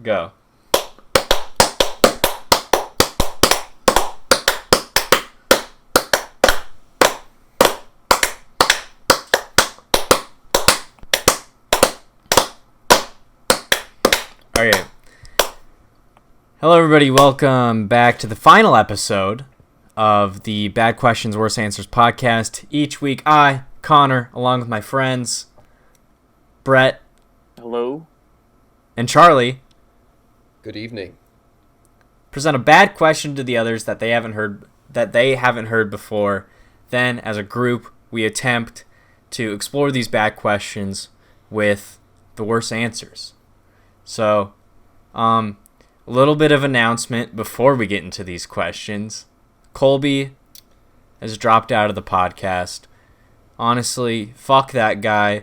Go. Okay. Hello, everybody. Welcome back to the final episode of the Bad Questions, Worse Answers podcast. Each week, I, Connor, along with my friends, Brett. Hello. And Charlie. Good evening. Present a bad question to the others that they haven't heard before. Then, as a group, we attempt to explore these bad questions with the worst answers. So, a little bit of announcement before we get into these questions. Colby has dropped out of the podcast. Honestly, fuck that guy.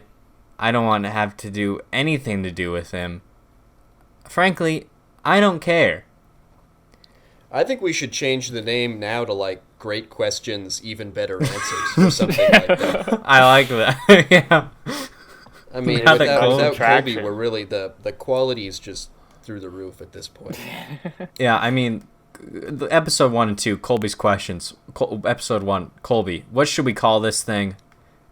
I don't want to have to do anything to do with him. Frankly, I don't care. I think we should change the name now to, like, Great Questions, Even Better Answers, or something like that. I like that. Yeah. I mean, Now that without traction. Colby, we're really, the quality is just through the roof at this point. Yeah, I mean, episode 1 and 2, Colby's questions. Episode 1, Colby, what should we call this thing?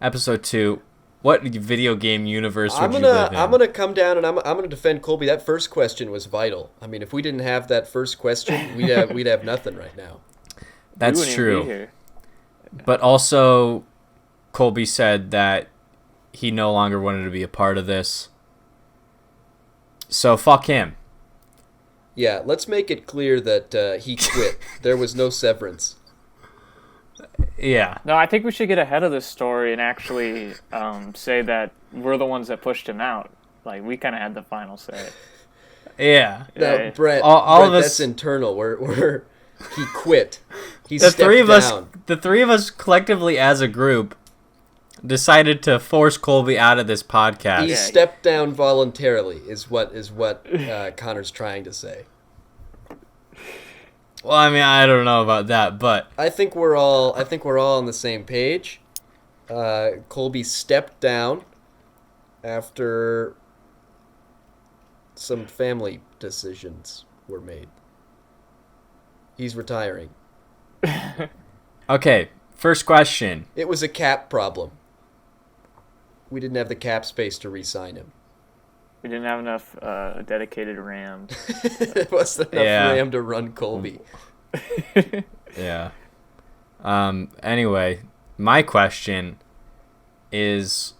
Episode 2, what video game universe would you live in? I'm gonna come down and I'm gonna defend Colby. That first question was vital. I mean, if we didn't have that first question, we'd have nothing right now. That's We wouldn't even be true. here. But also, Colby said that he no longer wanted to be a part of this. So fuck him. Yeah, let's make it clear that he quit. There was no severance. Yeah. No, I think we should get ahead of this story and actually say that we're the ones that pushed him out. Like, we kind of had the final say. Yeah. No, Yeah. Brett, All of us- that's internal. He quit. He The stepped down. the three of us collectively as a group decided to force Colby out of this podcast. He Yeah. stepped down voluntarily, is what Connor's trying to say. Well, I mean, I don't know about that, but I think we're all on the same page. Colby stepped down after some family decisions were made. He's retiring. okay. First question. It was a cap problem. We didn't have the cap space to re-sign him. We didn't have enough dedicated RAMs. It wasn't enough Yeah. RAM to run Colby. Yeah. Anyway, my question is,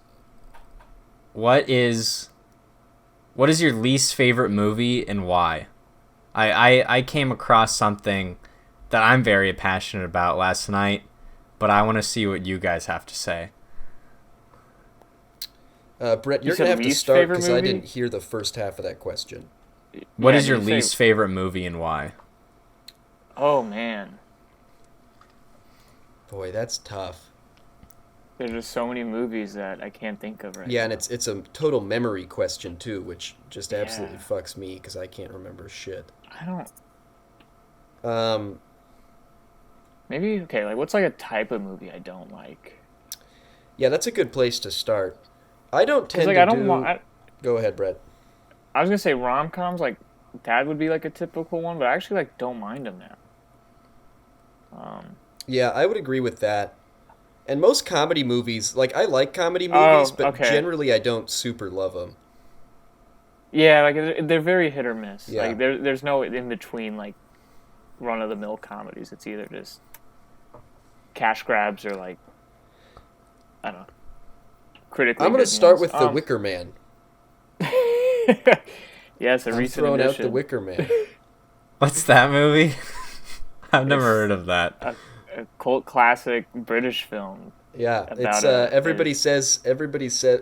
what is your least favorite movie and why? I came across something that I'm very passionate about last night, but I want to see what you guys have to say. Brett, you're said going to have to least start favorite because I movie? didn't hear the first half of that question. What Yeah, is your you say- least favorite movie and why? Oh, man. Boy, that's tough. There's just so many movies that I can't think of right Yeah, now. and it's a total memory question, too, which just absolutely Yeah. fucks me because I can't remember shit. I don't... Maybe, okay, like, what's like a type of movie I don't like? yeah, that's a good place to start. I don't Because, tend like, to I don't do... want... Go ahead, Brett. I was gonna say rom-coms, like, that would be, like, a typical one, but I actually, like, don't mind them now. Yeah, I would agree with that. And most comedy movies, like, I like comedy movies, but okay. generally I don't super love them. Yeah, like, they're very hit or miss. Yeah. Like, there's no in-between, like, run-of-the-mill comedies. It's either just cash grabs or, like, I don't know, critically I'm going good to start ones. with The Wicker Man. Yes, a I'm recent throwing out addition. The Wicker Man. What's that movie? I've never heard of that. A cult classic British film. Yeah, About it's everybody says,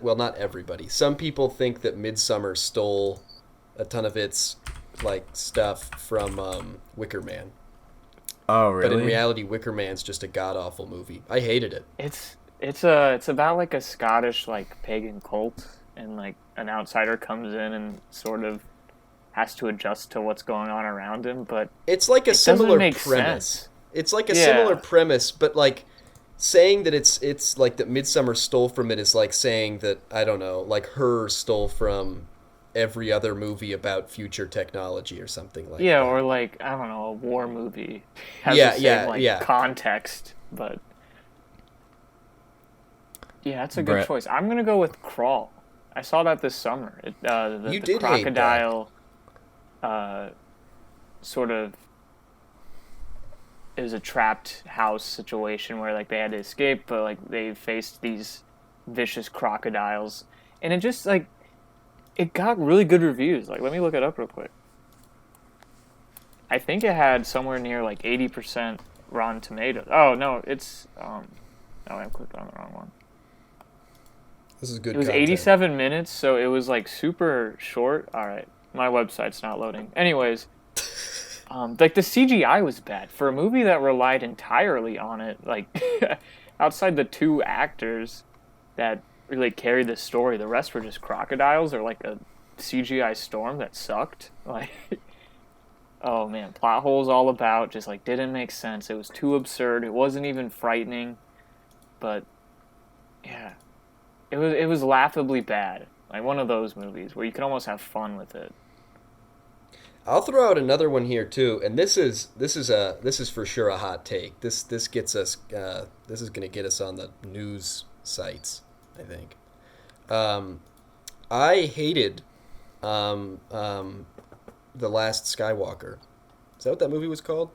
well, not everybody. Some people think that Midsummer stole a ton of its like stuff from Wicker Man. Oh, But in really? reality, Wicker Man's just a god awful movie. I hated it. It's about like a Scottish like pagan cult, and like an outsider comes in and sort of has to adjust to what's going on around him. But It's like a it doesn't similar make premise. sense. It's like a Yeah. similar premise, but like saying that it's like that Midsummer stole from it is like saying that, I don't know, like Her stole from every other movie about future technology or something like that. Yeah, or like, I don't know, a war movie has Yeah, the same yeah, like yeah. context, but yeah, that's a good Brett. choice. I'm gonna go with Crawl. I saw that this summer. You The did hate that. crocodile, sort of, it was a trapped house situation where like they had to escape, but like they faced these vicious crocodiles, and it just like it got really good reviews. Like, let me look it up real quick. I think it had somewhere near like 80% Rotten Tomatoes. Oh no, it's no, I clicked on the wrong one. This is good It was content. 87 minutes, so it was like super short. All right, my website's not loading. Anyways, like the CGI was bad for a movie that relied entirely on it. Like, outside the two actors that really carried the story, the rest were just crocodiles or like a CGI storm that sucked. Like, oh man, plot holes all about, just like didn't make sense. It was too absurd. It wasn't even frightening, but yeah. It was laughably bad. Like one of those movies where you can almost have fun with it. I'll throw out another one here too, and this is for sure a hot take. This gets us. This is going to get us on the news sites, I think. I hated The Last Skywalker. Is that what that movie was called?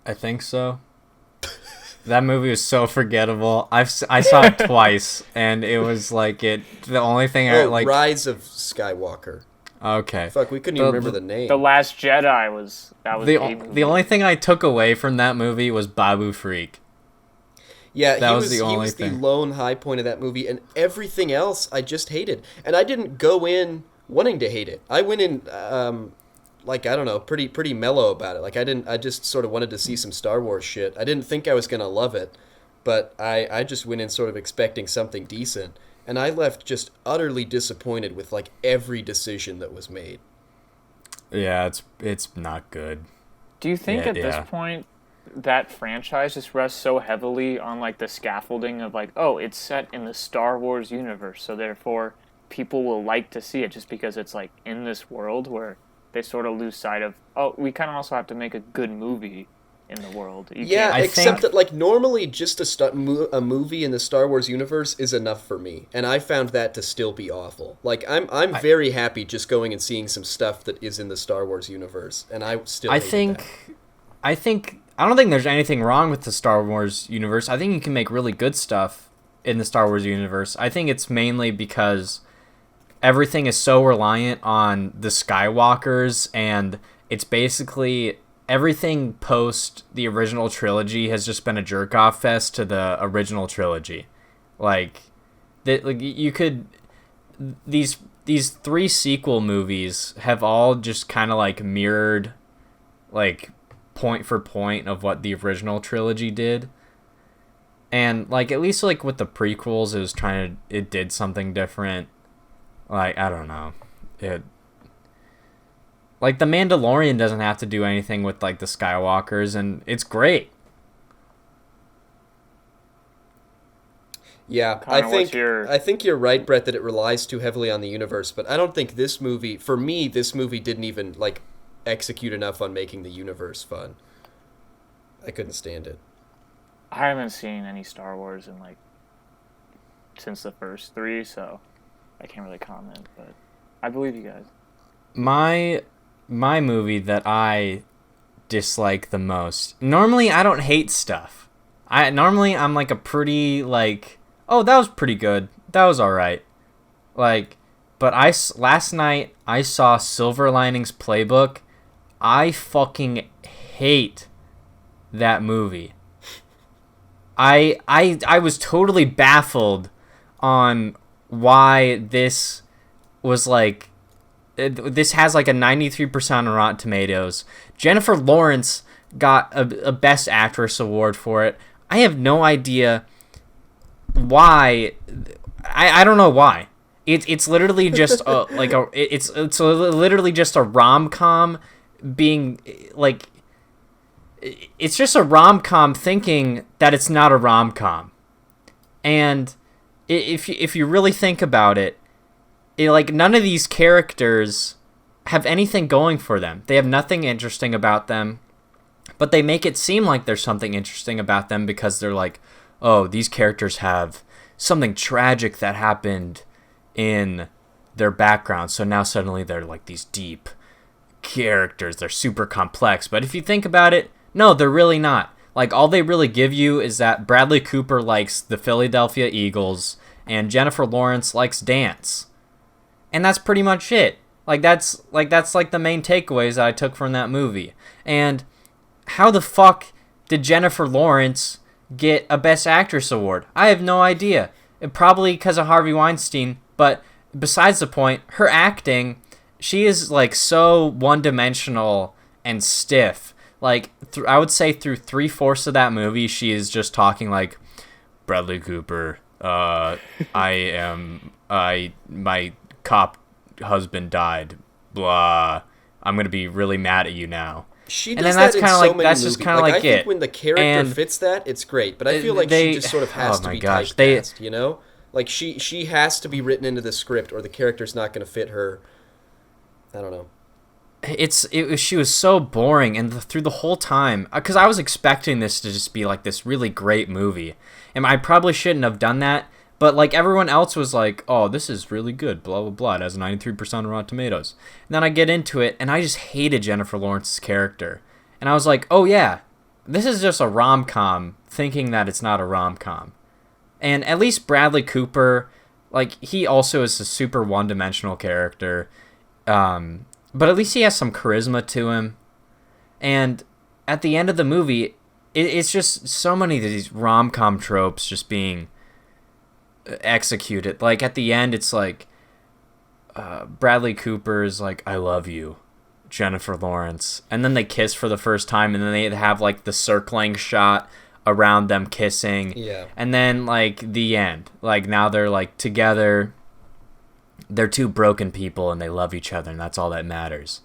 I think so. That movie was so forgettable. I saw it twice, and it was like the only thing I like. Rise of Skywalker. Okay. Fuck, we couldn't even remember the name. The Last Jedi was the only thing I took away from that movie was Babu Freak. Yeah, That he was was the he only was the thing. lone high point of that movie, and everything else I just hated. And I didn't go in wanting to hate it. I went in like, I don't know, pretty mellow about it. Like I just sort of wanted to see some Star Wars shit. I didn't think I was gonna love it, but I just went in sort of expecting something decent, and I left just utterly disappointed with like every decision that was made. Yeah, it's not good. Do you think Yeah, at this point that franchise just rests so heavily on like the scaffolding of like, oh, it's set in the Star Wars universe, so therefore people will like to see it just because it's like in this world, where they sort of lose sight of, oh, we kind of also have to make a good movie in the world. Yeah, I except think- that like normally just a movie in the Star Wars universe is enough for me, and I found that to still be awful. Like I'm very happy just going and seeing some stuff that is in the Star Wars universe, and I still hated that. I don't think there's anything wrong with the Star Wars universe. I think you can make really good stuff in the Star Wars universe. I think it's mainly because everything is so reliant on the Skywalkers, and it's basically everything post the original trilogy has just been a jerk-off fest to the original trilogy. Like you could these three sequel movies have all just kind of like mirrored like point for point of what the original trilogy did. And like at least like with the prequels it did something different. Like, I don't know. Like, The Mandalorian doesn't have to do anything with, like, the Skywalkers, and it's great. Yeah, Connor, I think you're right, Brett, that it relies too heavily on the universe, but I don't think this movie, for me, this movie didn't even, like, execute enough on making the universe fun. I couldn't stand it. I haven't seen any Star Wars in like since the first three, so I can't really comment, but I believe you guys. My movie that I dislike the most. Normally, I don't hate stuff. I'm like a pretty like, oh, that was pretty good. That was all right. Like, but last night I saw Silver Linings Playbook. I fucking hate that movie. I was totally baffled on why this was like, this has like a 93% on Rotten Tomatoes. Jennifer Lawrence got a Best Actress award for it. I have no idea why. I don't know why. It's literally just it's literally just a rom-com being like, it's just a rom-com thinking that it's not a rom-com. And if you really think about it, like none of these characters have anything going for them. They have nothing interesting about them, but they make it seem like there's something interesting about them because they're like, oh, these characters have something tragic that happened in their background, so now suddenly they're like these deep characters. They're super complex. But if you think about it, no, they're really not. Like, all they really give you is that Bradley Cooper likes the Philadelphia Eagles and Jennifer Lawrence likes dance. And that's pretty much it. That's the main takeaways that I took from that movie. And how the fuck did Jennifer Lawrence get a Best Actress award? I have no idea. Probably because of Harvey Weinstein, but besides the point, her acting, she is like so one-dimensional and stiff. Like, I would say through 3/4 of that movie, she is just talking like, Bradley Cooper, my cop husband died, blah, I'm gonna be really mad at you now. She and does then that's that in kind of so like many that's movies. just kind of like I it. think when the character And fits that, it's great. But I feel like they- she just sort of has oh to my be gosh, typecast, you know? Like, she has to be written into the script, or the character's not going to fit her. I don't know. She was so boring, and through the whole time, because I was expecting this to just be like this really great movie, and I probably shouldn't have done that. But like everyone else was like, "Oh, this is really good." Blah blah blah. It has 93% on Rotten Tomatoes. And then I get into it, and I just hated Jennifer Lawrence's character, and I was like, "Oh yeah, this is just a rom-com," thinking that it's not a rom-com. And at least Bradley Cooper, like, he also is a super one-dimensional character. But at least he has some charisma to him. And at the end of the movie, it's just so many of these rom-com tropes just being executed. Like, at the end, it's like, Bradley Cooper is like, I love you, Jennifer Lawrence. And then they kiss for the first time, and then they have, like, the circling shot around them kissing. Yeah. And then, like, the end. Like, now they're, like, together. They're two broken people, and they love each other, and that's all that matters.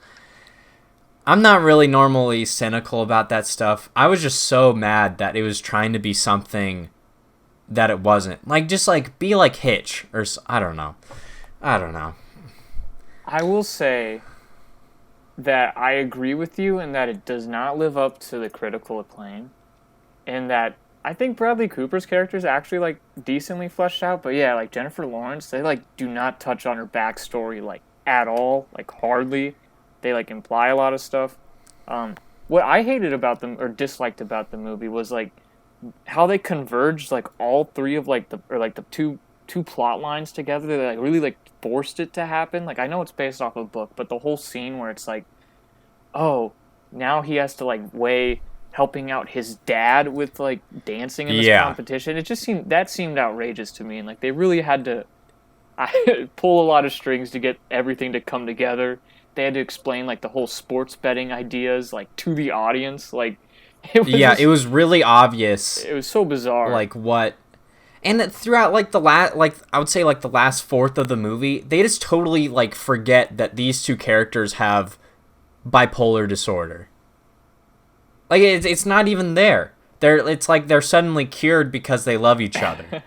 I'm not really normally cynical about that stuff. I was just so mad that it was trying to be something that it wasn't. Like, just, like, be like Hitch, or I don't know. I will say that I agree with you in that it does not live up to the critical acclaim, and that I think Bradley Cooper's character is actually, like, decently fleshed out. But yeah, like, Jennifer Lawrence, they, like, do not touch on her backstory, like, at all, like, hardly. They, like, imply a lot of stuff. What I hated about them, or disliked about the movie, was, like, how they converged, like, all three of, like, the two plot lines together. They, like, really, like, forced it to happen. Like, I know it's based off of a book, but the whole scene where it's like, oh, now he has to, like, weigh helping out his dad with, like, dancing in this competition. It just seemed outrageous to me, and, like, they really had to pull a lot of strings to get everything to come together. They had to explain, like, the whole sports betting ideas, like, to the audience. Like, it was really obvious. It was so bizarre. Like, what? And throughout, like, I would say, like, the last fourth of the movie, they just totally, like, forget that these two characters have bipolar disorder. Like, it's not even there. It's like they're suddenly cured because they love each other.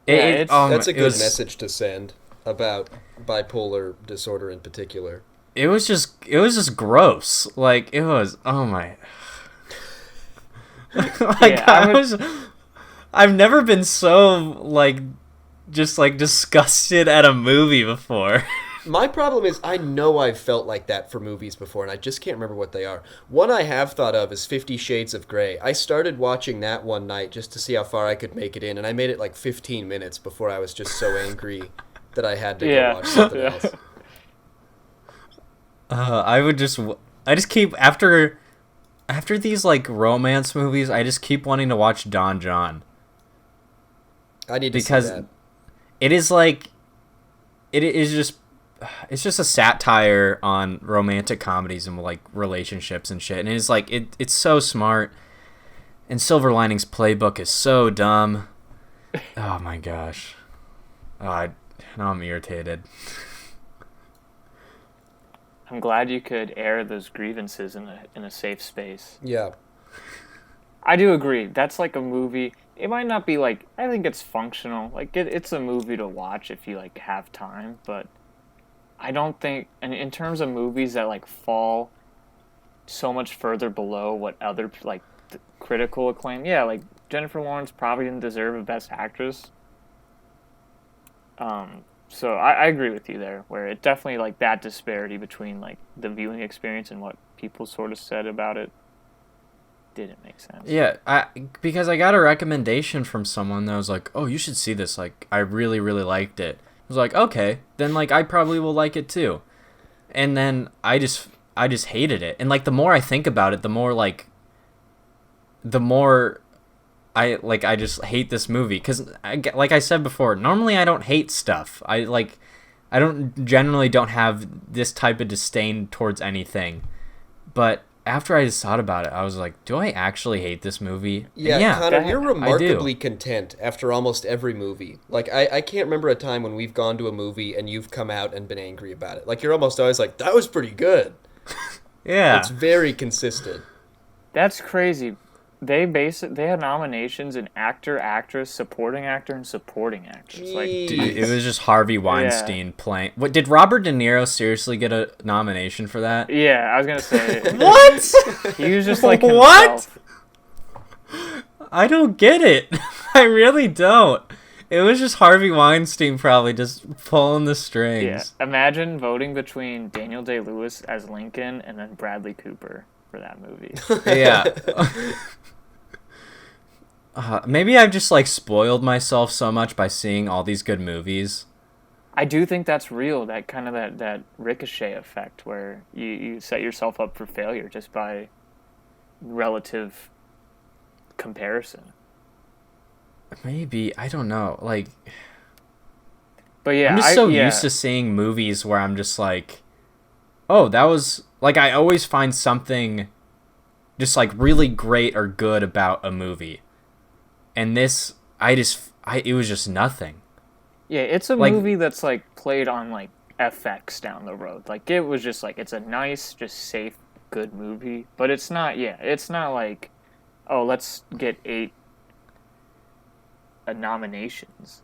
That's a good message to send about bipolar disorder in particular. It was just gross. Like, it was, oh my. Like, yeah, I've never been so, like, just, like, disgusted at a movie before. My problem is I know I've felt like that for movies before, and I just can't remember what they are. One I have thought of is 50 Shades of Grey. I started watching that one night just to see how far I could make it in, and I made it like 15 minutes before I was just so angry that I had to go watch something else. I just keep, after these, like, romance movies, I just keep wanting to watch Don John. I need to see that. It is, like, it's just a satire on romantic comedies and, like, relationships and shit. And it's like, it's so smart. And Silver Linings Playbook is so dumb. Oh my gosh. Now I'm irritated. I'm glad you could air those grievances in a safe space. Yeah. I do agree. That's like a movie. it might not be like, I think it's functional. Like it's a movie to watch if you like have time, but I don't think, and in terms of movies that like fall so much further below what other like the critical acclaim, yeah, like Jennifer Lawrence probably didn't deserve a Best Actress. So I agree with you there, where it definitely like that disparity between like the viewing experience and what people sort of said about it didn't make sense. Yeah, because I got a recommendation from someone that was like, "Oh, you should see this. Like, I really, really liked it." I was like, "Okay, then like I probably will like it too." And then I just hated it. And like the more I think about it, the more I just hate this movie cuz like I said before, normally I don't hate stuff. I generally don't have this type of disdain towards anything. But after I just thought about it, I was like, do I actually hate this movie? Yeah, Connor, you're I remarkably do. content after almost every movie. Like, I can't remember a time when we've gone to a movie and you've come out and been angry about it. Like, you're almost always like, that was pretty good. Yeah. It's very consistent. That's crazy. They had nominations in actor, actress, supporting actor, and supporting actress. Like, Jeez. Dude, it was just Harvey Weinstein playing. What did Robert De Niro seriously get a nomination for that? yeah, I was gonna say What? he was just like What? himself. I don't get it. I really don't. It was just Harvey Weinstein probably just pulling the Yeah, strings. imagine voting between Daniel Day-Lewis as Lincoln and then Bradley Cooper for that movie. Yeah. Maybe I've just like spoiled myself so much by seeing all these good movies. I do think that's real. That kind of that ricochet effect where you set yourself up for failure just by relative comparison. Maybe, I don't know. Like, But yeah, I'm just so used to seeing movies where I'm just like, oh, that was like, I always find something just like really great or good about a movie. And this, it was just nothing. Yeah, it's a Like- movie that's like played on like FX down the road. Like it was just like it's a nice, just safe, good movie. But it's not. Yeah, it's not like, oh, let's get 8 nominations.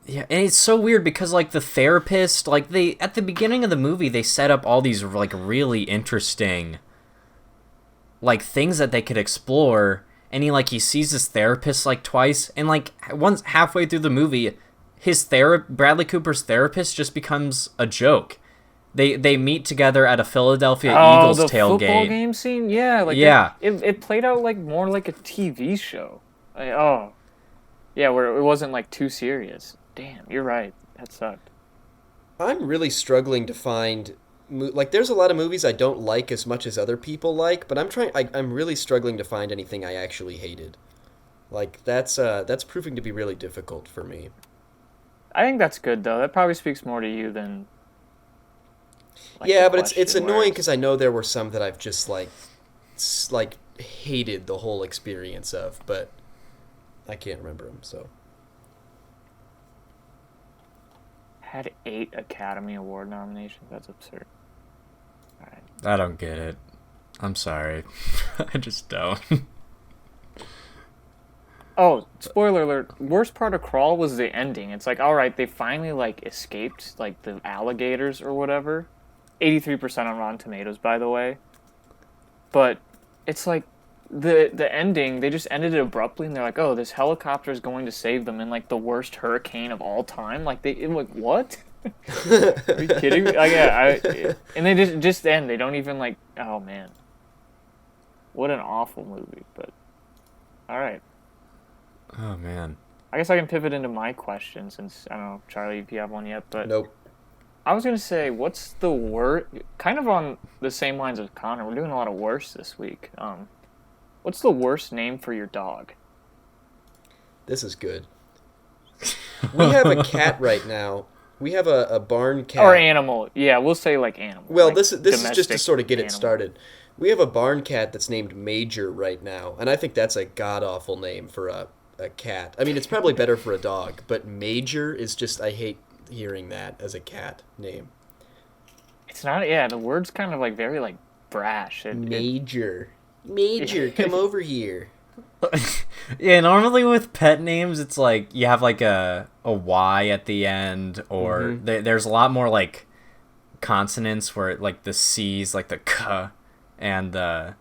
Yeah, and it's so weird because like the therapist, like they at the beginning of the movie they set up all these like really interesting like things that they could explore, and he sees his therapist like twice, and like once halfway through the movie, Bradley Cooper's therapist just becomes a joke. They meet together at a Philadelphia Eagles the football tailgate. game scene. Yeah, like Yeah. it played out like more like a TV show. Like, oh, yeah, where it wasn't like too serious. Damn, you're right. That sucked. I'm really struggling to find like there's a lot of movies I don't like as much as other people like, but I'm really struggling to find anything I actually hated. Like that's proving to be really difficult for me. I think that's good though. That probably speaks more to you than. Like, yeah, the but it's question, annoying whereas- because I know there were some that I've just like hated the whole experience of, but I can't remember them. So had 8 Academy Award nominations. That's absurd. All right. I don't get it. I'm sorry. I just don't. Oh, spoiler alert. Worst part of Crawl was the ending. It's like, all right, they finally like escaped like the alligators or whatever. 83% on Rotten Tomatoes, by the way. But it's like the ending, they just ended it abruptly and they're like, "Oh, this helicopter is going to save them in like the worst hurricane of all time." Like like what? Are you kidding me? Like, yeah, and they just end. They don't even like, oh man. What an awful movie, but all right. Oh man. I guess I can pivot into my question since, I don't know, Charlie, if you have one yet, but nope. I was going to say, what's the worst, kind of on the same lines as Connor, we're doing a lot of worse this week. What's the worst name for your dog? This is good. We have a cat right now. We have a barn cat. Or animal. Yeah, we'll say like animal. Well, like this is just to domestic sort of get it animal. started. We have a barn cat that's named Major right now, and I think that's a god-awful name for a cat. I mean, it's probably better for a dog, but Major is just, I hate hearing that as a cat name. It's not, yeah, the word's kind of like very like brash. Major. Major, come over here. Yeah, normally with pet names, it's like you have like a Y at the end, or there's a lot more like consonants where like the C's, like the K, and the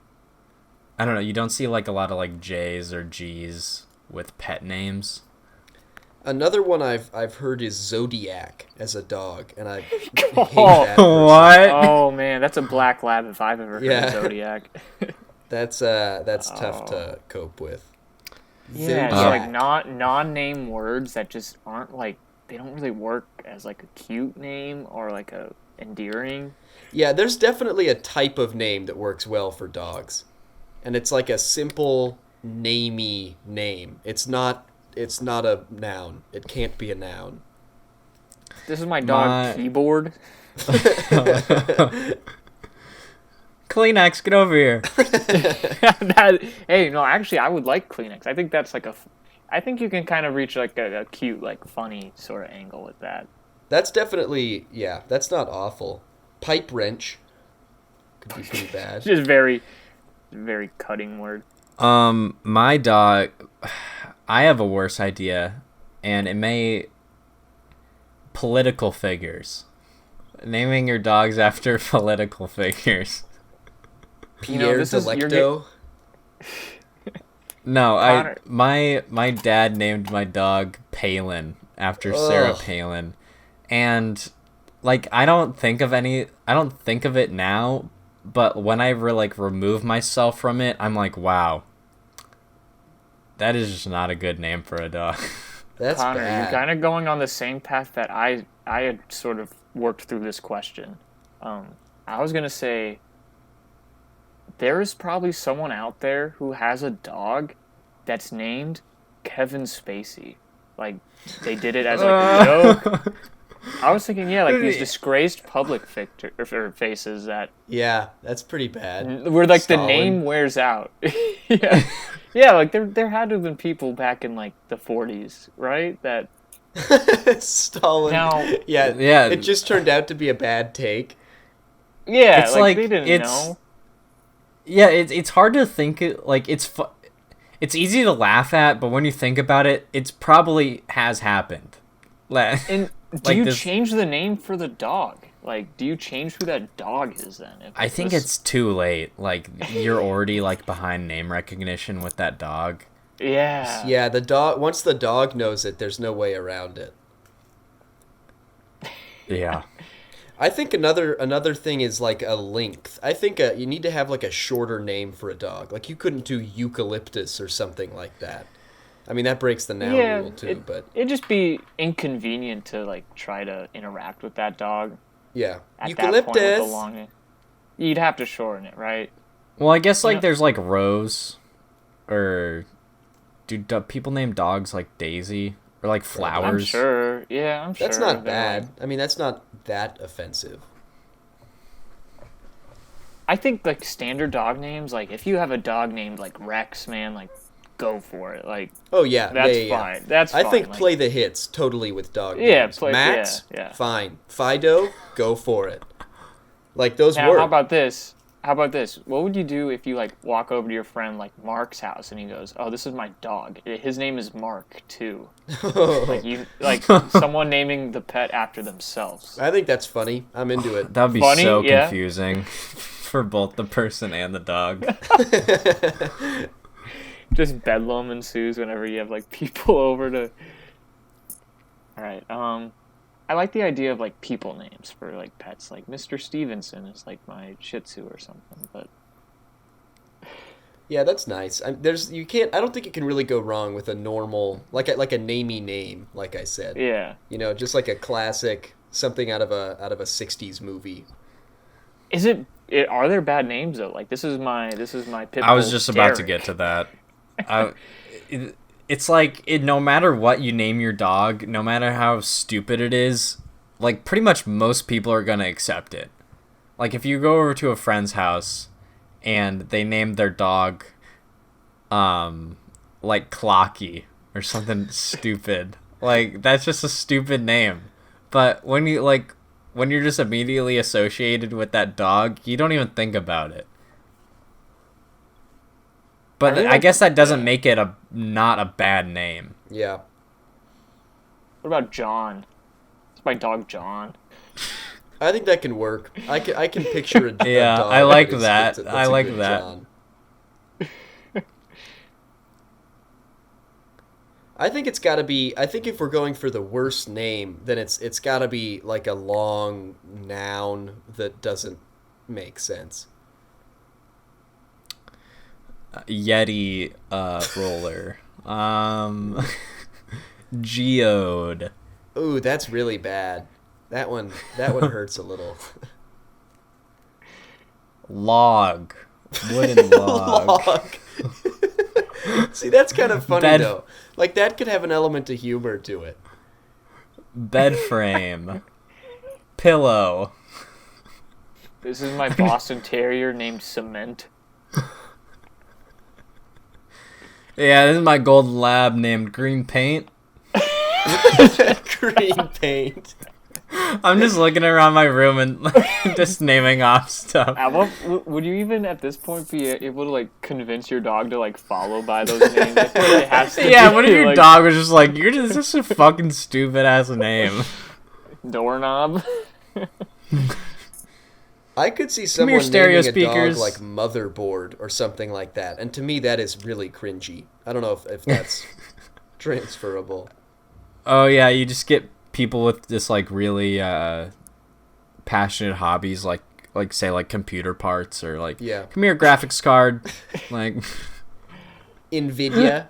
I don't know. You don't see like a lot of like J's or G's with pet names. Another one I've heard is Zodiac as a dog, and I hate Oh, that person. What? Oh man, that's a black lab if I've ever heard Yeah. of Zodiac. That's tough to cope with. Yeah, it's Zodiac. like not non-name words that just aren't like they don't really work as like a cute name or like a endearing. Yeah, there's definitely a type of name that works well for dogs. And it's like a simple namey name. It's not a noun. It can't be a noun. This is my dog Keyboard. Kleenex, get over here. Hey, no, actually I would like Kleenex. I think that's like I think you can kind of reach like a cute, like funny sort of angle with that. That's definitely, yeah, that's not awful. Pipe wrench could be pretty bad. Just very, very cutting word. My dog, I have a worse idea, and it may political figures. Naming your dogs after political figures. Pierre this is- you're Delecto. No, Connor. my dad named my dog Palin after Sarah Ugh. Palin, and like I don't think of it now, but when I remove myself from it, I'm like, wow, that is just not a good name for a dog. That's Connor, bad. you're kind of going on the same path that I had sort of worked through this question. I was gonna say there is probably someone out there who has a dog that's named Kevin Spacey. Like they did it as like a joke. I was thinking, yeah, like these disgraced public faces that Yeah, that's pretty bad. where like the Stalin. name wears out. Yeah. Yeah, like there had to have been people back in like the 40s, right? That Stalin. Now- yeah, Yeah. It just turned out to be a bad take. yeah, It's like, like- they didn't it's- know. Yeah, it's hard to think like it's easy to laugh at, but when you think about it, it's probably has happened. And do like you this- change the name for the dog? Like, do you change who that dog is then? If I think this- it's too late. Like you're already like behind name recognition with that dog. yeah. Yeah, the dog. Once the dog knows it, there's no way around it. Yeah. I think another thing is like a length. I think you need to have like a shorter name for a dog. Like you couldn't do eucalyptus or something like that. I mean that breaks the noun Yeah, rule too. But it'd just be inconvenient to like try to interact with that dog yeah, at that point with the eucalyptus. long name. You'd have to shorten it, right? Well, I guess like Yeah. there's like Rose, or do people name dogs like Daisy or like Flowers? I'm sure. Yeah, I'm sure. That's not they're, bad. like- I mean that's not that offensive. I think like standard dog names, like if you have a dog named like Rex, man, like go for it. Like Oh yeah, that's yeah, yeah. fine. That's I fine. think like, play the hits totally with dog Yeah, names. play- Max, yeah. fine. Fido, go for it. Like those Now, work. how about this? How about this? What would you do if you like walk over to your friend like Mark's house and he goes, "Oh, this is my dog. His name is Mark too." Like you, like someone naming the pet after themselves. I think that's funny. I'm into it. That would be Funny, so yeah. confusing for both the person and the dog. Just bedlam ensues whenever you have like people over to. All right. I like the idea of like people names for like pets. Like Mr. Stevenson is like my Shih Tzu or something. But Yeah, that's nice. I don't think you can really go wrong with a normal like a namey name. Like I said, yeah, you know, just like a classic something out of a '60s movie. is it? Are there bad names though? Like this is my pit. I was bull, just about to Derek. get to that. It's like no matter what you name your dog, no matter how stupid it is, like pretty much most people are gonna accept it. Like if you go over to a friend's house and they named their dog like Clocky or something stupid, like that's just a stupid name. But when you're just immediately associated with that dog, you don't even think about it. But really I like- guess that doesn't make it not a bad name. Yeah. What about John? It's my dog John. I think that can work. I can picture a Yeah, dog I like is- that. that's I a like good that. John. I think it's got to be. I think if we're going for the worst name, then it's got to be like a long noun that doesn't make sense. Yeti roller. Geode. Ooh, that's really bad. That one hurts a little. Log. Wooden log. Log. See, that's kind of funny Bed- though. Like that could have an element of humor to it. Bed frame. Pillow. This is my Boston Terrier named Cement. Yeah, this is my golden lab named Green Paint. Green paint. I'm just looking around my room and just naming off stuff. Would you even at this point be able to like convince your dog to like follow by those names? I feel like it has to Yeah, be, what if your like, dog was just like, you're just such a fucking stupid ass name. doorknob? I could see here, someone stereo naming a speakers. dog like Motherboard or something like that, and to me that is really cringy. I don't know if that's transferable. Oh yeah, you just get people with this like really passionate hobbies, like say like computer parts or like Yeah. come here graphics card, like Nvidia.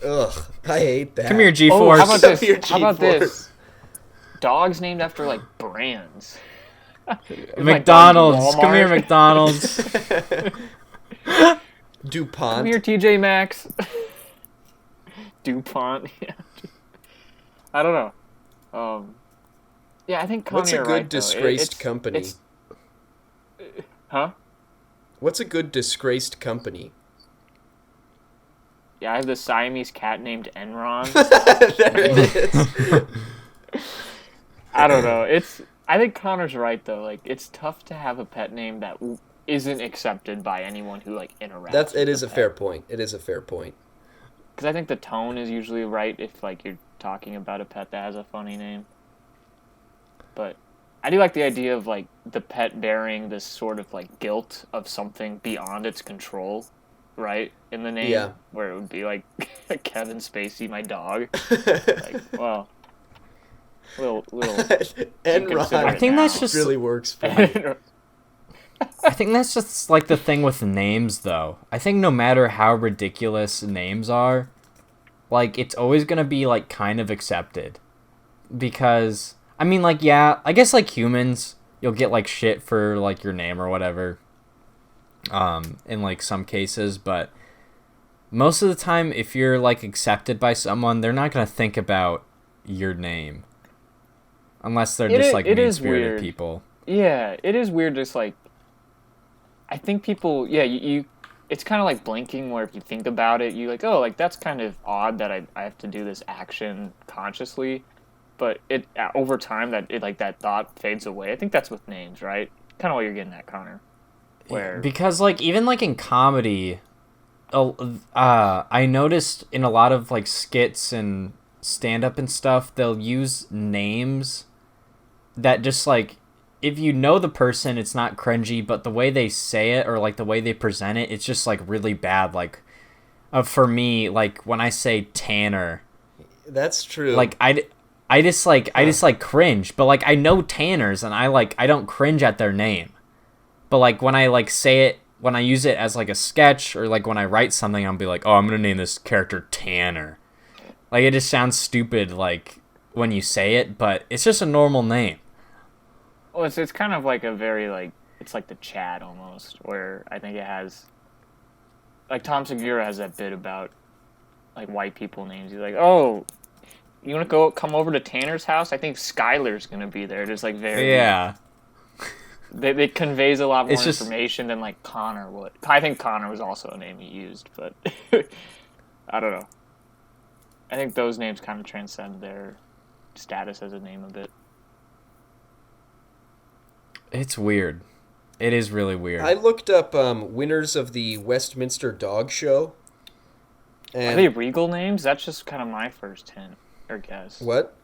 Ugh, I hate that. come here Oh, GeForce. how about Your this? How about GeForce. this? Dogs named after like brands. McDonald's, come here Walmart. McDonald's. DuPont. Come here, TJ Maxx. DuPont. Yeah. I don't know. Yeah, I think Connie What's a are good right, though. disgraced company? Huh? What's a good disgraced company? Yeah, I have the Siamese cat named Enron. There it is. I don't know. I think Connor's right though. Like, it's tough to have a pet name that isn't accepted by anyone who like interacts. It is a fair point. It is a fair point. Because I think the tone is usually right if like you're talking about a pet that has a funny name. But I do like the idea of like the pet bearing this sort of like guilt of something beyond its control, right? In the name, Yeah. where it would be like Kevin Spacey, my dog. Like, well, little. Enron I think that's now. just really works for me. I think that's just like the thing with names though. I think no matter how ridiculous names are, like it's always going to be like kind of accepted. Because I mean like yeah, I guess like humans, you'll get like shit for like your name or whatever. In like some cases, but most of the time if you're like accepted by someone, they're not going to think about your name. Unless they're just like it is mean-spirited weird. people. Yeah, it is weird. Just like, I think people, yeah, you it's kind of like blinking, where if you think about it, you like, oh, like that's kind of odd that I have to do this action consciously, but it over time that thought fades away. I think that's with names, right? Kind of what you're getting at, Connor. Where Because like even like in comedy, I noticed in a lot of like skits and stand up and stuff, they'll use names that just like if you know the person, it's not cringy, but the way they say it or like the way they present it, it's just like really bad. Like for me, like when I say Tanner, That's true. like I just like cringe, but like I know Tanners and I don't cringe at their name. But like when I like say it, when I use it as like a sketch or like when I write something, I'll be like, "Oh, I'm going to name this character Tanner." Like it just sounds stupid like when you say it, but it's just a normal name. well, it's kind of like a very like it's like the Chad almost, where I think it has like Tom Segura has that bit about like white people names. He's like, oh, you want to come over to Tanner's house? I think Skylar's gonna be there. Just like very Yeah. They conveys a lot more It's just- information than like Connor would. I think Connor was also a name he used, but I don't know. I think those names kind of transcend their status as a name a bit. It's weird. It is really weird. I looked up winners of the Westminster Dog Show. Are they regal names? That's just kind of my first hint or guess. What?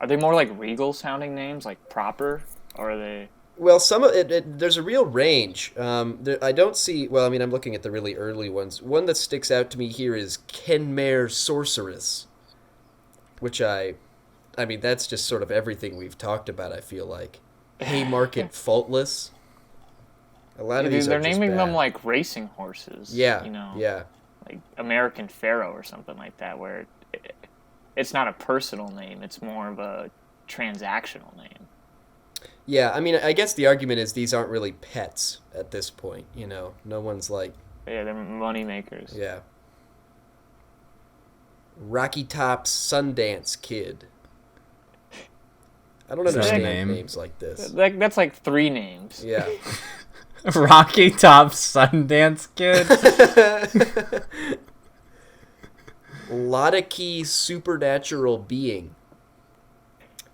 Are they more like regal sounding names, like proper, or are they? Well, some of it there's a real range. I don't see. Well, I mean, I'm looking at the really early ones. One that sticks out to me here is Kenmare Sorceress, which I mean, that's just sort of everything we've talked about. I feel like Haymarket Faultless. A lot of these they're are just naming them bad. like racing horses. Yeah, you know, yeah. like American Pharaoh or something like that, where it's not a personal name; it's more of a transactional name. Yeah, I mean, I guess the argument is these aren't really pets at this point. You know, no one's like, Yeah, they're money makers. yeah. Rocky Top's Sundance Kid. I don't Is that a understand name? names like this. That's like 3 names. Yeah. Rocky Top Sundance Kid. Lodiki Supernatural Being.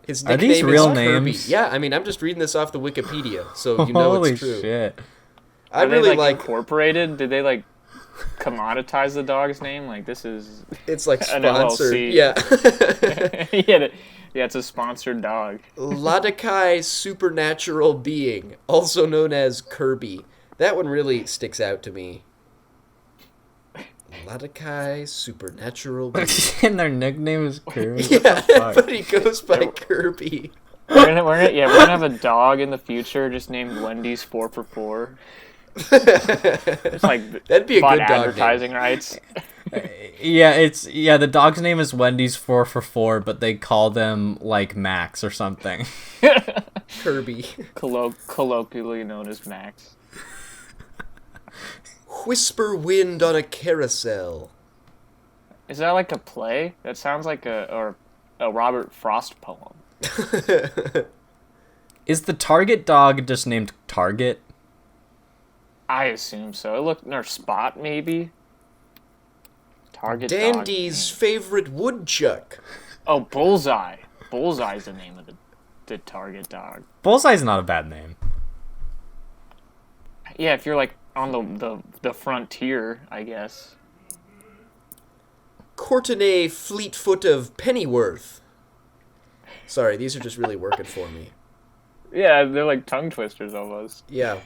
His Are nickname these real is Kirby. names? Yeah, I mean, I'm just reading this off the Wikipedia, so you know Holy it's true. shit. I Are they really like like. incorporated? Did they like commoditize the dog's name? Like this is It's like an sponsored. LLC. Yeah. yeah, it's a sponsored dog. Lodikai Supernatural Being, also known as Kirby. That one really sticks out to me. Lodikai Supernatural Being. And their nickname is Kirby. Yeah, Fuck. but he goes by Kirby. We're gonna have a dog in the future just named Wendy's 4 for 4. It's like That'd be a bought good dog name. advertising rights. Yeah, the dog's name is Wendy's 4 for 4, but they call them like Max or something. Kirby. Colloquially known as Max. Whisper Wind on a Carousel. Is that like a play? That sounds like a Robert Frost poem. Is the Target dog just named Target? I assume so. It looked or Spot maybe. Target Dandy's dog. favorite woodchuck. Oh, Bullseye. Bullseye's the name of the Target dog. Bullseye's not a bad name. Yeah, if you're like on the frontier, I guess. Courtenay Fleetfoot of Pennyworth. Sorry, these are just really working for me. Yeah, they're like tongue twisters almost. Yeah.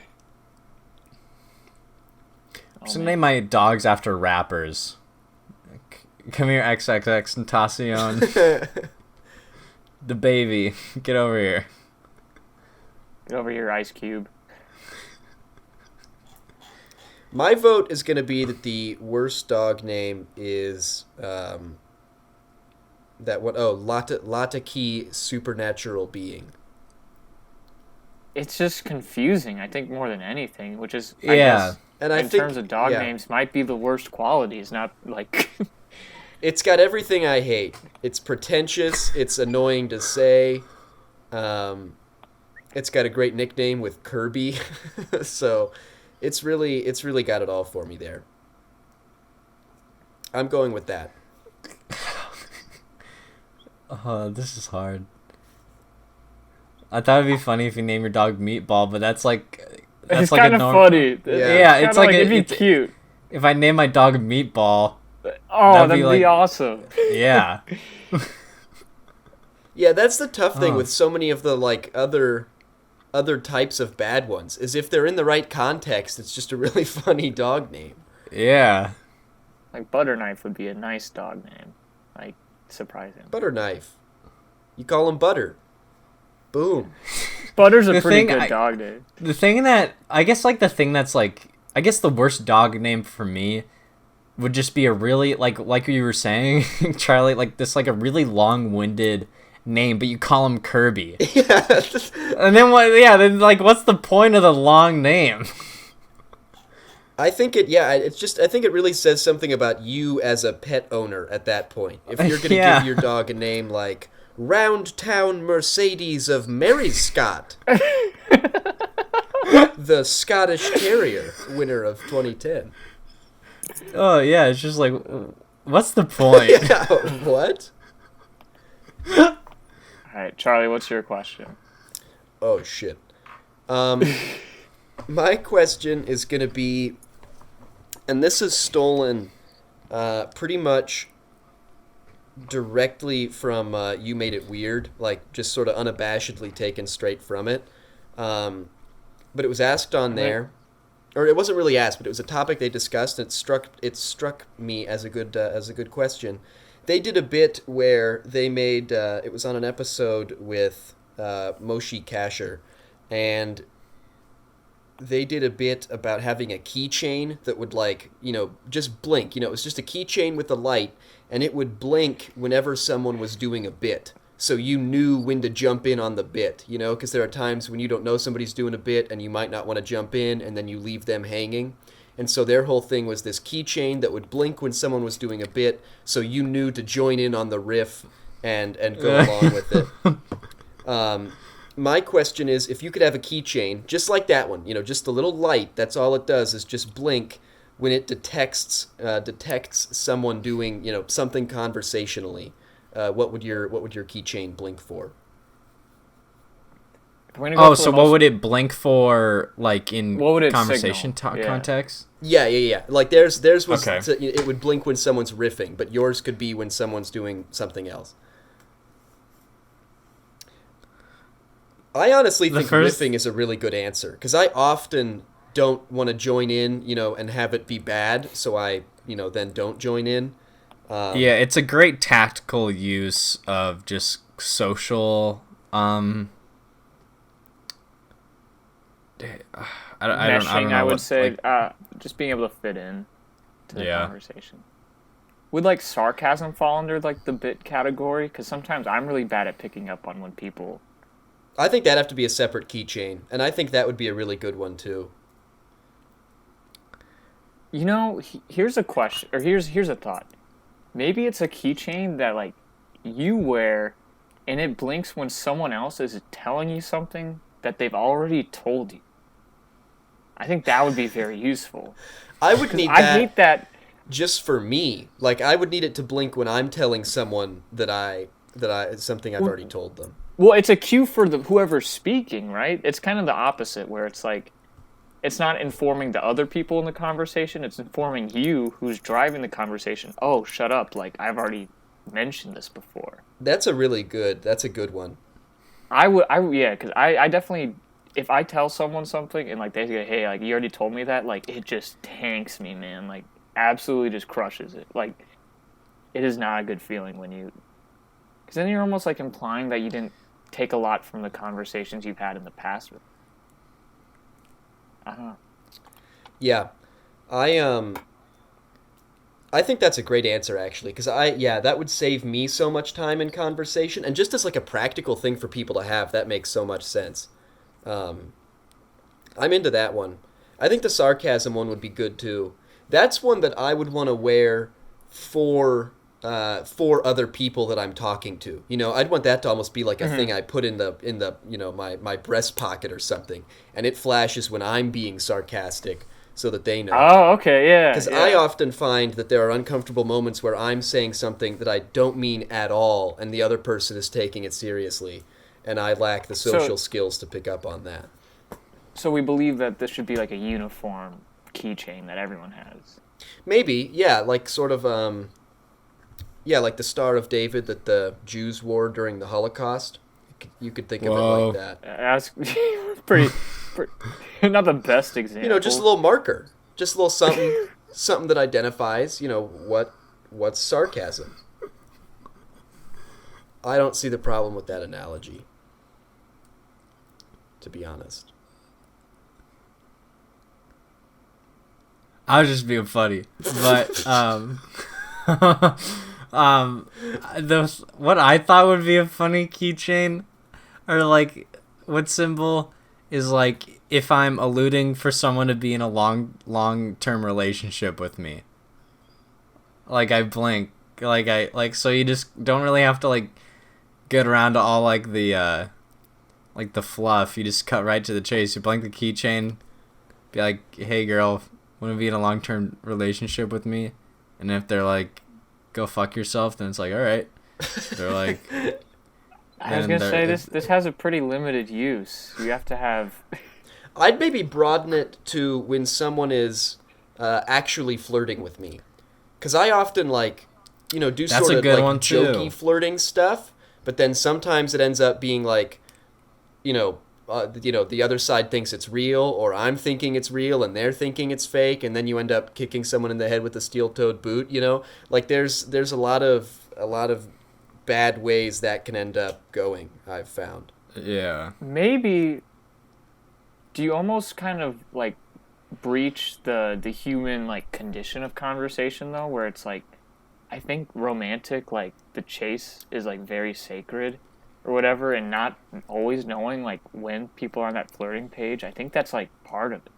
I'm gonna name my dogs after rappers. Come here, XXX Tentacion. The baby. Get over here. Get over here, Ice Cube. My vote is going to be that the worst dog name is that one. Oh, Lataki Supernatural Being. It's just confusing, I think, more than anything, which is, Yeah. I guess, And I in think, terms of dog yeah, names, might be the worst qualities, not like... it's got everything I hate. It's pretentious. It's annoying to say. It's got a great nickname with Kirby, so it's really got it all for me there. I'm going with that. This is hard. I thought it'd be funny if you name your dog Meatball, but that's it's like kind a of normal. funny. Yeah, it's like it'd be it's- cute. If I name my dog Meatball, Oh, that'd that'd be be like- awesome. yeah. Yeah, that's the tough thing Huh. with so many of the like other types of bad ones is if they're in the right context, it's just a really funny dog name. Yeah. Like Butterknife would be a nice dog name. Like, surprising. Butterknife. You call him Butter. Boom. Butter's a The pretty thing good I- dog name. The thing that I guess the worst dog name for me would just be a really like you were saying, Charlie, like this like a really long-winded name, but you call him Kirby. Yeah. And then what? Yeah, then like what's the point of the long name? I think I think it really says something about you as a pet owner at that point. If you're going to Yeah. give your dog a name like Round Town Mercedes of Mary Scott, the Scottish Terrier winner of 2010. Oh yeah, it's just like what's the point? Yeah, what? All right, Charlie, what's your question? Oh shit. My question is going to be, and this is stolen pretty much directly from You Made It Weird, like just sort of unabashedly taken straight from it. But it was asked on there, or it wasn't really asked, but it was a topic they discussed, and it struck me as a good question. They did a bit where they made it was on an episode with Moshe Kasher, and they did a bit about having a keychain that would, like, just blink. It was just a keychain with a light, and it would blink whenever someone was doing a bit. So you knew when to jump in on the bit, because there are times when you don't know somebody's doing a bit and you might not want to jump in, and then you leave them hanging. And so their whole thing was this keychain that would blink when someone was doing a bit, so you knew to join in on the riff and go along with it. My question is, if you could have a keychain, just like that one, just a little light, that's all it does is just blink when it detects someone doing, something conversationally. What would your keychain blink for? So what would it blink for, like, in conversation context? Yeah. Like theirs was okay. It would blink when someone's riffing, but yours could be when someone's doing something else. I honestly think riffing is a really good answer, because I often don't want to join in, and have it be bad, so I, then don't join in. Yeah, it's a great tactical use of just social meshing, I don't know I would say, just being able to fit in to the conversation. Would, like, sarcasm fall under, like, the bit category? Because sometimes I'm really bad at picking up on when people... I think that'd have to be a separate keychain, and I think that would be a really good one too. Here's a question, or here's a thought. Maybe it's a keychain that, like, you wear, and it blinks when someone else is telling you something that they've already told you. I think that would be very useful. I would need that. I hate that. Just for me, like, I would need it to blink when I'm telling someone that something I've already told them. Well, it's a cue for whoever's speaking, right? It's kind of the opposite, where it's like, it's not informing the other people in the conversation, it's informing you who's driving the conversation. Oh, shut up, like, I've already mentioned this before. That's a good one. Because I definitely, if I tell someone something and, like, they say, hey, like, you already told me that, like, it just tanks me, man. Like, absolutely just crushes it. Like, it is not a good feeling when you... Because then you're almost, like, implying that you didn't take a lot from the conversations you've had in the past. I don't know. Yeah. I think that's a great answer, actually, because that would save me so much time in conversation, and just as, like, a practical thing for people to have, that makes so much sense. I'm into that one. I think the sarcasm one would be good too. That's one that I would want to wear for other people that I'm talking to. I'd want that to almost be like a thing I put in the my breast pocket or something, and it flashes when I'm being sarcastic, so that they know. Oh, okay, yeah. Because I often find that there are uncomfortable moments where I'm saying something that I don't mean at all, and the other person is taking it seriously, and I lack the social skills to pick up on that. So we believe that this should be like a uniform keychain that everyone has. Maybe, yeah, like sort of, like the Star of David that the Jews wore during the Holocaust. You could think of it like that. That's pretty, not the best example. Just a little marker, just a little something that identifies, what's sarcasm. I don't see the problem with that analogy, to be honest. I was just being funny, but what I thought would be a funny keychain, or like what symbol is, like, if I'm alluding for someone to be in a long-term relationship with me, like, I blink, so you just don't really have to, like, get around to all, like, the fluff. You just cut right to the chase. You blink the keychain, be like, hey girl, want to be in a long-term relationship with me? And if they're like, go fuck yourself, then it's like, all right. They're like, I was gonna say this has a pretty limited use. You have to have. I'd maybe broaden it to when someone is actually flirting with me, because I often like, do That's sort a of good like one, too. jokey flirting stuff, but then sometimes it ends up being like, the other side thinks it's real, or I'm thinking it's real, and they're thinking it's fake, and then you end up kicking someone in the head with a steel-toed boot. Like there's a lot of bad ways that can end up going, I've found. Yeah. Maybe do you almost kind of like breach the human like condition of conversation though, where it's like I think romantic, like the chase is like very sacred or whatever, and not always knowing like when people are on that flirting page. I think that's like part of it.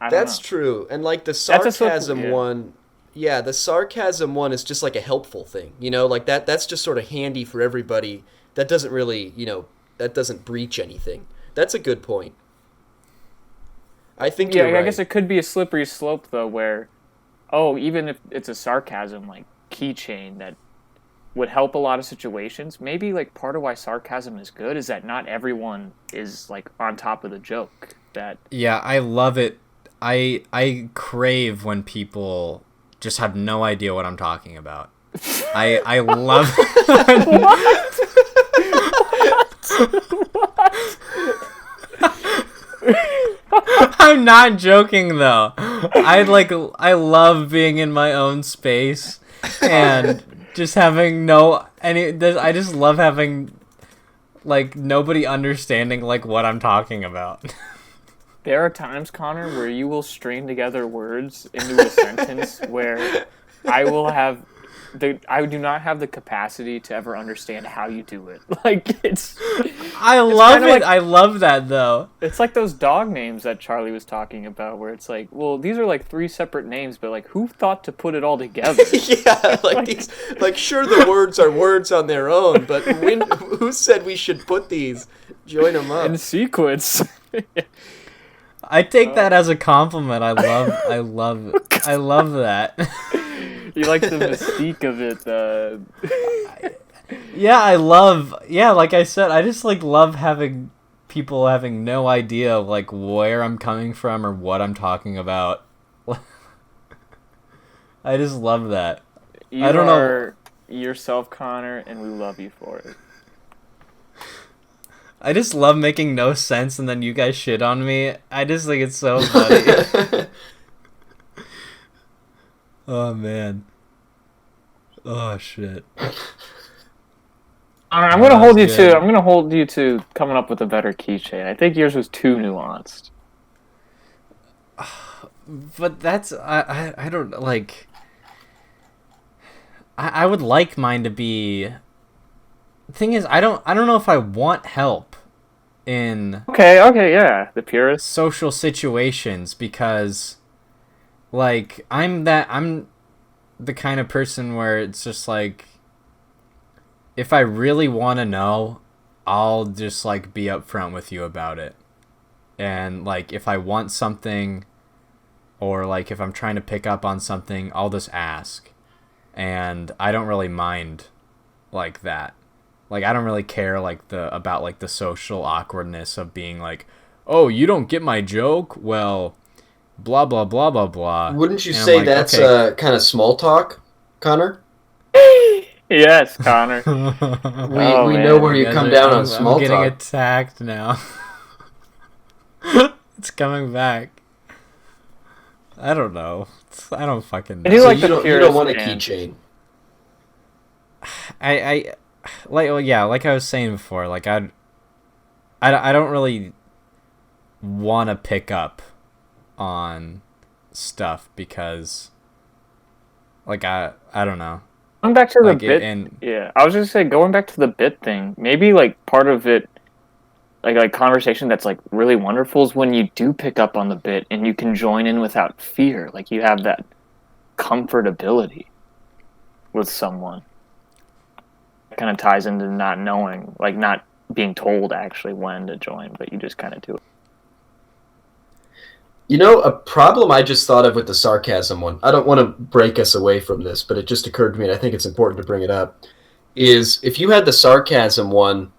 That's true. And like the sarcasm yeah. one, yeah, the sarcasm one is just like a helpful thing, like that's just sort of handy for everybody. That doesn't really, that doesn't breach anything. That's a good point. I think you're right. I guess it could be a slippery slope though, where even if it's a sarcasm like keychain that would help a lot of situations, maybe like part of why sarcasm is good is that not everyone is like on top of the joke. Yeah, I love it. I crave when people just have no idea what I'm talking about. I love I'm not joking though. I love being in my own space and just having I just love having like nobody understanding like what I'm talking about. There are times, Connor, where you will string together words into a sentence where I do not have the capacity to ever understand how you do it. Like I love it. I love that though. It's like those dog names that Charlie was talking about, where it's like, well, these are like 3 separate names, but like, who thought to put it all together? Yeah, sure, the words are words on their own, but who said we should put these? Join them up in sequence. I take that as a compliment. I love that. You like the mystique of it. Yeah, like I said, I just like love having people having no idea of like where I'm coming from or what I'm talking about. I just love that. I don't know yourself, Connor, and we love you for it. I just love making no sense and then you guys shit on me. I just think it's so funny. Oh man. Oh shit. I'm gonna hold you to coming up with a better keychain. I think yours was too nuanced. But that's I don't like. I would like mine to be. The thing is, I don't know if I want help in okay, yeah, the purist social situations because, like, I'm the kind of person where it's just like, if I really want to know, I'll just like be upfront with you about it, and like if I want something, or like if I'm trying to pick up on something, I'll just ask, and I don't really mind like that. Like, I don't really care, like, about the social awkwardness of being like, oh, you don't get my joke? Well, blah, blah, blah, blah, blah. Wouldn't you say like, that's okay. Kind of small talk, Connor? Yes, Connor. we know where you come down on small talk. I'm getting attacked now. It's coming back. I don't know. I don't fucking know. So you don't want a keychain? Like I was saying before, like I don't really want to pick up on stuff because, like, I don't know. Going back to the bit, yeah, I was just say going back to the bit thing. Maybe like part of it, like conversation that's like really wonderful is when you do pick up on the bit and you can join in without fear. Like you have that comfortability with someone. Kind of ties into not knowing, like not being told actually when to join, but you just kind of do it. You know, a problem I just thought of with the sarcasm one, I don't want to break us away from this, but it just occurred to me, and I think it's important to bring it up, is if you had the sarcasm one,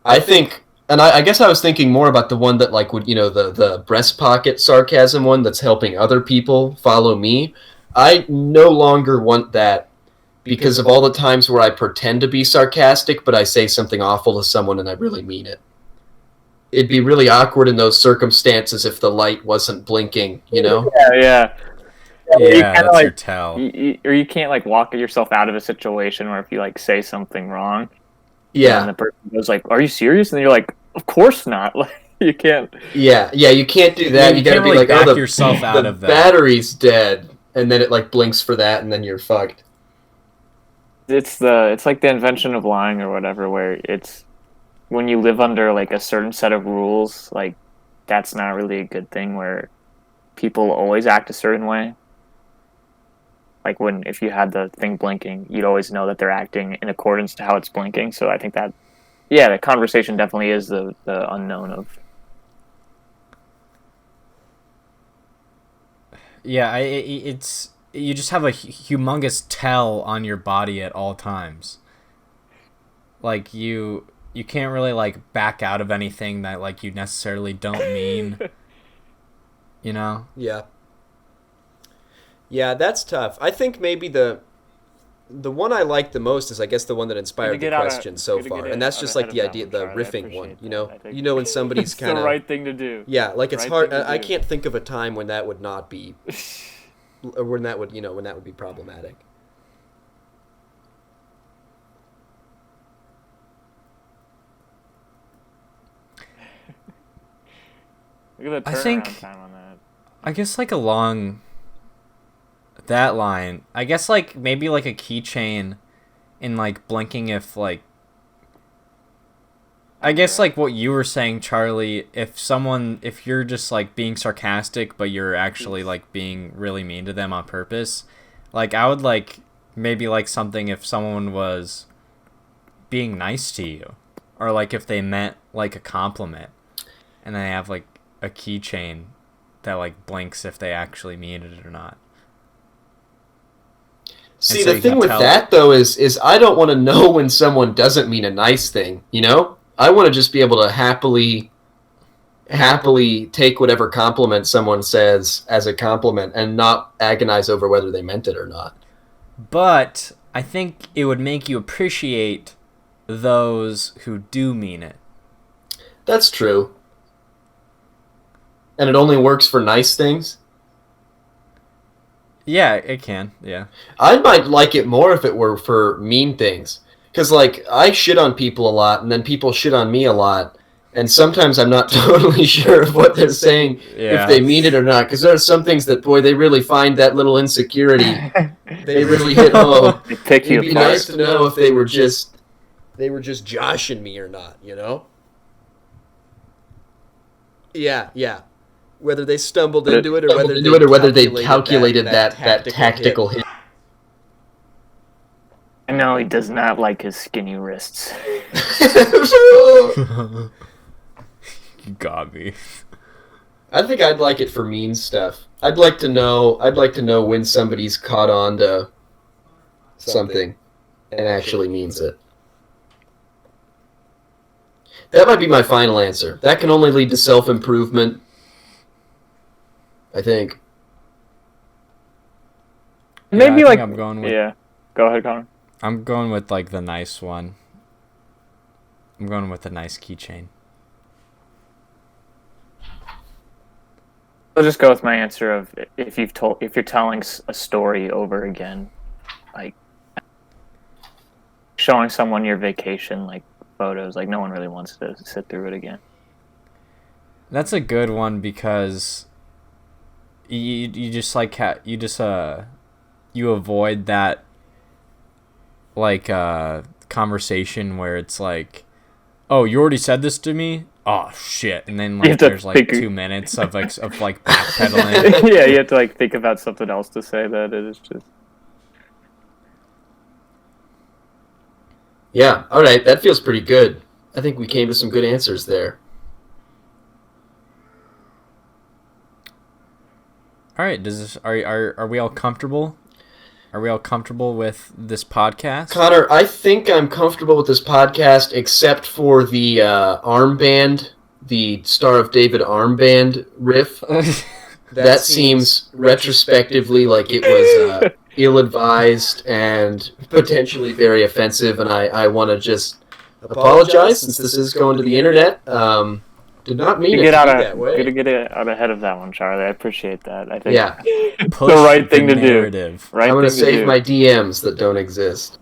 I think And I guess I was thinking more about the one that like would the breast pocket sarcasm one that's helping other people follow me. I no longer want that because of all the times where I pretend to be sarcastic, but I say something awful to someone and I really mean it. It'd be really awkward in those circumstances if the light wasn't blinking, you know? Yeah. Yeah, that's your tell. Or you can't like walk yourself out of a situation where if you like say something wrong, and Yeah. the person goes like, "Are you serious?" And then you're like, "Of course not." Like you can't. Yeah, you can't do that. You You gotta can't be really like, back oh, yourself out the of that. battery's dead, and then it like blinks for that, and then you're fucked. It's like the invention of lying or whatever, where it's when you live under like a certain set of rules, like that's not really a good thing where people always act a certain way. Like if you had the thing blinking, you'd always know that they're acting in accordance to how it's blinking. So I think that, yeah, the conversation definitely is the unknown of. Yeah, it's you just have a humongous tell on your body at all times. Like you can't really like back out of anything that like you necessarily don't mean. You know? Yeah. Yeah, that's tough. I think maybe the one I like the most is, I guess, the one that inspired the question so far, and that's just like the idea, the riffing one. You know, when somebody's kind of the right thing to do. Yeah, like it's Right hard. thing to I do. can't think of a time when that would not be, or when that would be problematic. Look at the I turnaround think- time on that. I guess like along that line, I guess like maybe like a keychain in like blinking if like I guess like what you were saying, Charlie, if you're just like being sarcastic but you're actually like being really mean to them on purpose, like I would like maybe like something if someone was being nice to you or like if they meant like a compliment and they have like a keychain that like blinks if they actually mean it or not. See, so the you thing can with tell- that though is I don't want to know when someone doesn't mean a nice thing. You know, I want to just be able to happily take whatever compliment someone says as a compliment and not agonize over whether they meant it or not. But I think it would make you appreciate those who do mean it. That's true. And it only works for nice things. Yeah, it can. Yeah. I might like it more if it were for mean things. Because, like, I shit on people a lot, and then people shit on me a lot. And sometimes I'm not totally sure of what they're saying, Yeah. if they mean it or not. Because there are some things that, boy, they really find that little insecurity. They really hit home. They pick you It'd be apart. nice to know if they were just joshing me or not, you know? Yeah. Whether they stumbled into it or whether they calculated that tactical hit. I know he does not like his skinny wrists. You got me. I think I'd like it for mean stuff. I'd like to know when somebody's caught on to something and actually means it. That might be my final answer. That can only lead to self-improvement, I think. Maybe I think like I'm going with yeah. Go ahead, Connor. I'm going with like the nice one. I'm going with the nice keychain. I'll just go with my answer of if you're telling a story over again, like showing someone your vacation like photos, like no one really wants to sit through it again. That's a good one because you just like you avoid that like conversation where it's like, oh, you already said this to me? Oh shit. And then You like have to there's like think- 2 minutes of like backpedaling. Yeah, you have to like think about something else to say that it is just. Yeah, all right, that feels pretty good. I think we came to some good answers there. All right, are we all comfortable? Are we all comfortable with this podcast? Connor, I think I'm comfortable with this podcast, except for the armband, the Star of David armband riff. That seems retrospectively like it was ill-advised and potentially very offensive, and I want to just apologize since this is going to the internet. Did not mean it to be that way. Good to get out ahead of that one, Charlie. I appreciate that. I think Yeah. Push the right thing to narrative. do. Right I'm going to thing save do. my DMs that don't exist.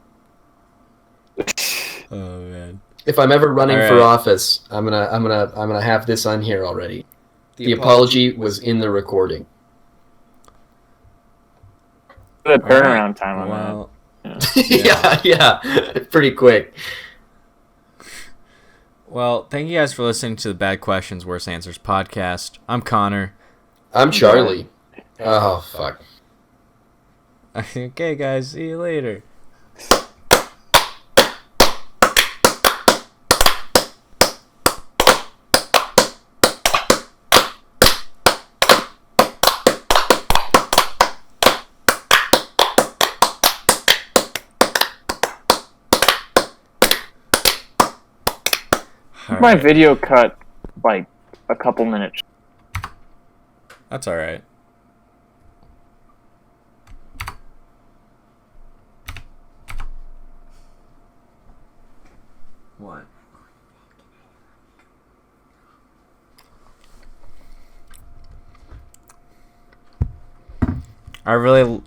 Oh man. If I'm ever running All for right. office, I'm gonna have this on here already. The apology was in the recording. The turnaround time on Well, Yeah, pretty quick. well, thank you guys for listening to the Bad Questions, Worst Answers podcast. I'm Connor. I'm Charlie. Oh fuck. Okay, guys, see you later. All My right. video cut like a couple minutes. That's all right. What? I really